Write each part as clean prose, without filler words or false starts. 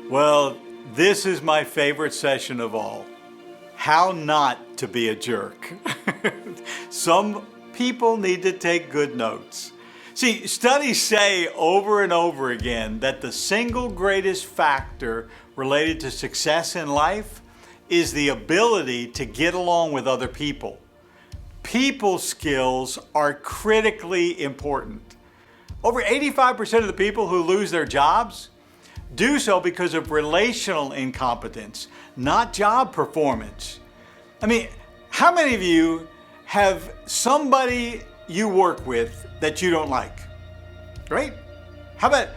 Well, this is my favorite session of all. How not to be a jerk. Some people need to take good notes. See, studies say over and over again that the single greatest factor related to success in life is the ability to get along with other people. People skills are critically important. Over 85% of the people who lose their jobs do so because of relational incompetence, not job performance. I mean, how many of you have somebody you work with that you don't like, right? How about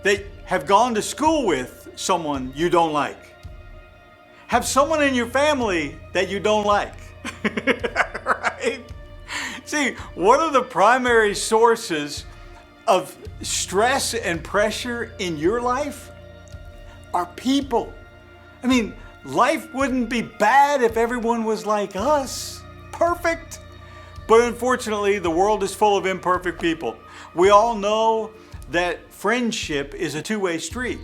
they have gone to school with someone you don't like? Have someone in your family that you don't like, right? See, one of the primary sources of stress and pressure in your life are people. I mean, life wouldn't be bad if everyone was like us, perfect. But unfortunately, the world is full of imperfect people. We all know that friendship is a two-way street.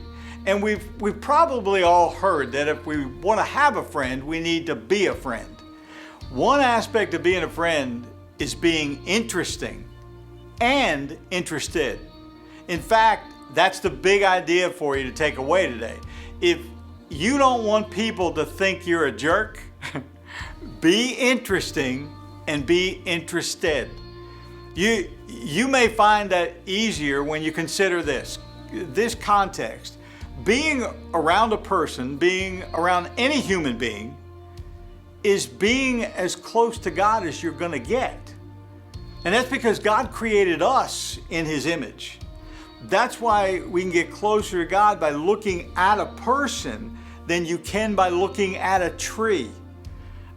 And we've probably all heard that if we want to have a friend, we need to be a friend. One aspect of being a friend is being interesting and interested. In fact, that's the big idea for you to take away today. If you don't want people to think you're a jerk, be interesting and be interested. You may find that easier when you consider this context. Being around a person, being around any human being, is being as close to God as you're going to get. And that's because God created us in His image. That's why we can get closer to God by looking at a person than you can by looking at a tree.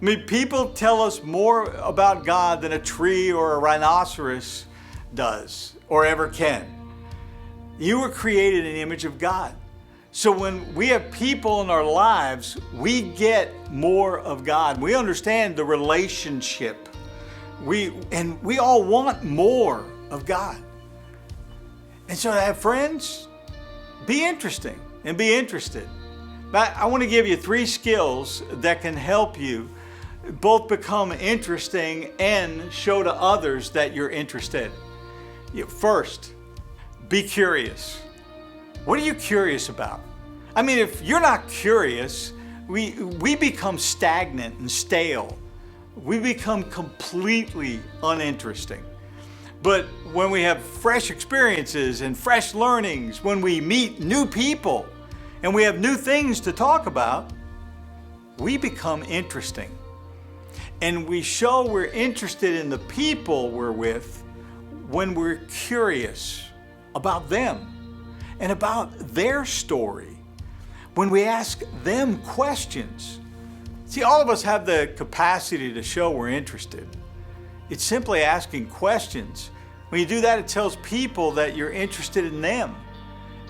I mean, people tell us more about God than a tree or a rhinoceros does or ever can. You were created in the image of God. So when we have people in our lives, we get more of God. We understand the relationship. We all want more of God. And so to have friends, be interesting and be interested. But I want to give you 3 skills that can help you both become interesting and show to others that you're interested. First, be curious. What are you curious about? I mean, if you're not curious, we become stagnant and stale. We become completely uninteresting. But when we have fresh experiences and fresh learnings, when we meet new people and we have new things to talk about, we become interesting. And we show we're interested in the people we're with when we're curious about them and about their story. When we ask them questions. See, all of us have the capacity to show we're interested. It's simply asking questions. When you do that, it tells people that you're interested in them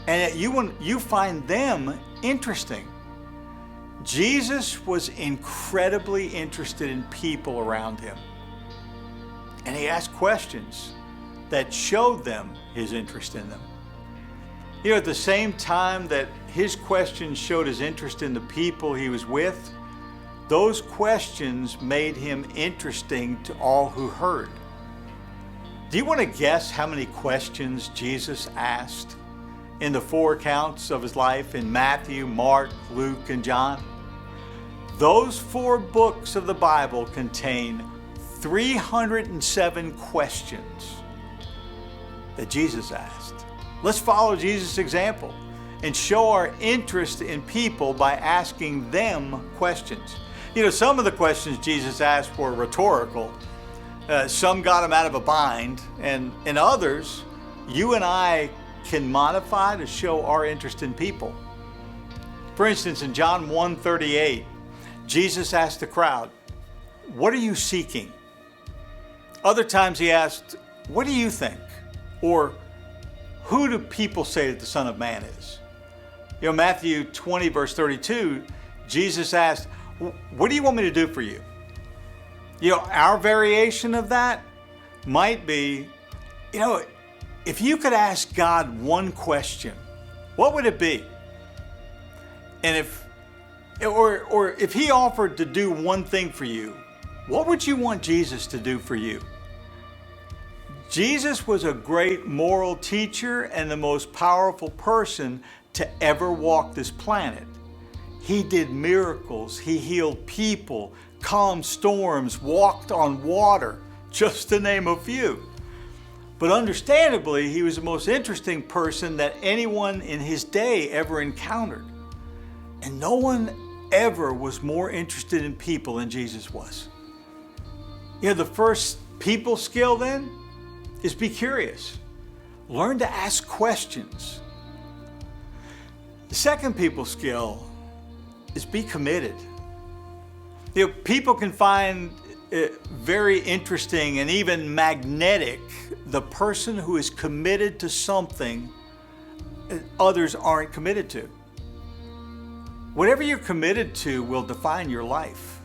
and that you find them interesting. Jesus was incredibly interested in people around him. And he asked questions that showed them his interest in them. You know, at the same time that his questions showed his interest in the people he was with, those questions made him interesting to all who heard. Do you want to guess how many questions Jesus asked in the 4 accounts of his life in Matthew, Mark, Luke, and John? Those 4 books of the Bible contain 307 questions that Jesus asked. Let's follow Jesus' example and show our interest in people by asking them questions. You know, some of the questions Jesus asked were rhetorical. Some got him out of a bind, and others, you and I can modify to show our interest in people. For instance, in John 1:38, Jesus asked the crowd, "What are you seeking?" Other times he asked, "What do you think?" Or, "Who do people say that the Son of Man is?" You know, Matthew 20, verse 32, Jesus asked, "What do you want me to do for you?" You know, our variation of that might be, you know, if you could ask God one question, what would it be? And if he offered to do one thing for you, what would you want Jesus to do for you? Jesus was a great moral teacher and the most powerful person to ever walk this planet. He did miracles, he healed people, calmed storms, walked on water, just to name a few. But understandably, he was the most interesting person that anyone in his day ever encountered. And no one ever was more interested in people than Jesus was. You know, the first people skill then is be curious. Learn to ask questions. The second people skill is be committed. You know, people can find it very interesting and even magnetic the person who is committed to something others aren't committed to. Whatever you're committed to will define your life.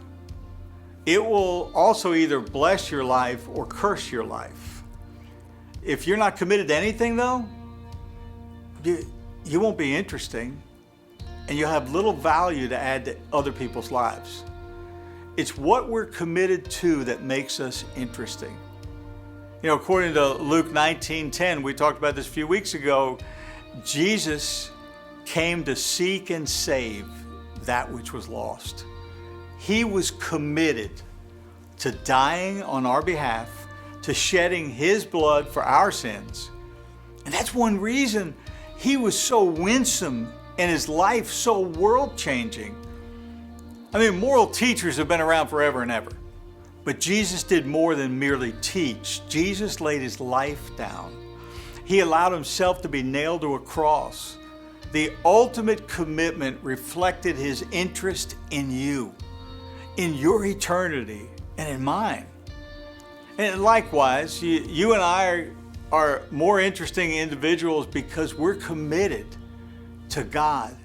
It will also either bless your life or curse your life. If you're not committed to anything though, you won't be interesting and you'll have little value to add to other people's lives. It's what we're committed to that makes us interesting. You know, according to Luke 19:10, we talked about this a few weeks ago, Jesus came to seek and save that which was lost. He was committed to dying on our behalf, to shedding his blood for our sins. And that's one reason he was so winsome and his life so world-changing. I mean, moral teachers have been around forever and ever, but Jesus did more than merely teach. Jesus laid his life down. He allowed himself to be nailed to a cross. The ultimate commitment reflected his interest in you, in your eternity, and in mine. And likewise, you and I are more interesting individuals because we're committed to God,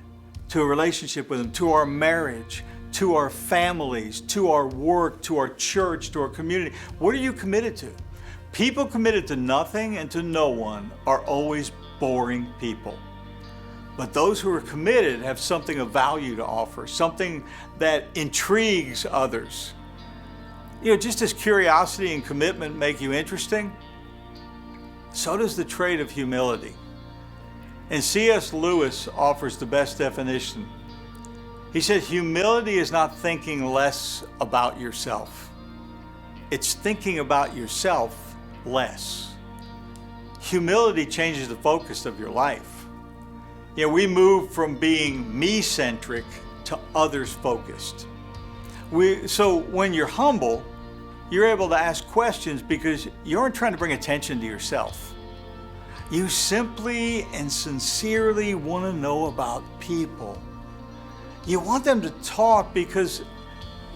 to a relationship with him, to our marriage, to our families, to our work, to our church, to our community. What are you committed to? People committed to nothing and to no one are always boring people. But those who are committed have something of value to offer, something that intrigues others. You know, just as curiosity and commitment make you interesting, so does the trait of humility. And C.S. Lewis offers the best definition. He said, humility is not thinking less about yourself. It's thinking about yourself less. Humility changes the focus of your life. You know, we move from being me-centric to others-focused. So when you're humble, you're able to ask questions because you aren't trying to bring attention to yourself. You simply and sincerely want to know about people. You want them to talk because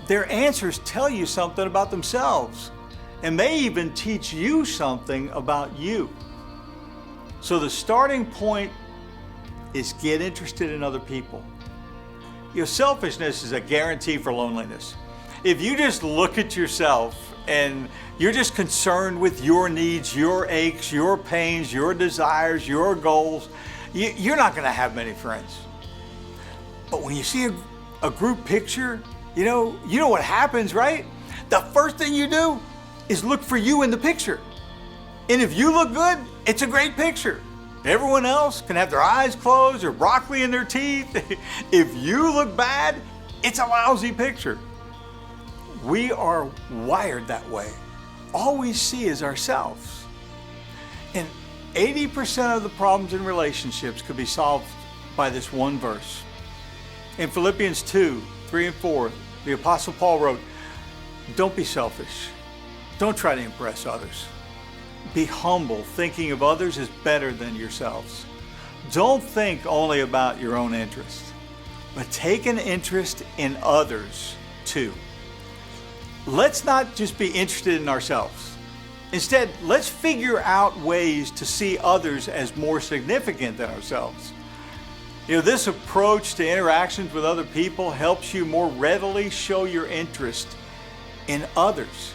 their answers tell you something about themselves and may even teach you something about you. So the starting point is get interested in other people. You know, selfishness is a guarantee for loneliness. If you just look at yourself and you're just concerned with your needs, your aches, your pains, your desires, your goals, you're not going to have many friends. But when you see a group picture, you know what happens, right? The first thing you do is look for you in the picture. And if you look good, it's a great picture. Everyone else can have their eyes closed or broccoli in their teeth. If you look bad, it's a lousy picture. We are wired that way. All we see is ourselves. And 80% of the problems in relationships could be solved by this one verse. In Philippians 2:3-4, the Apostle Paul wrote, don't be selfish. Don't try to impress others. Be humble, thinking of others as better than yourselves. Don't think only about your own interest, but take an interest in others too. Let's not just be interested in ourselves. Instead, let's figure out ways to see others as more significant than ourselves. You know, this approach to interactions with other people helps you more readily show your interest in others.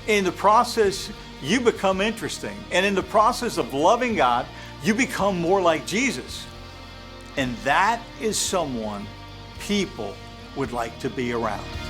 In the process, you become interesting. And in the process of loving God, you become more like Jesus. And that is someone people would like to be around.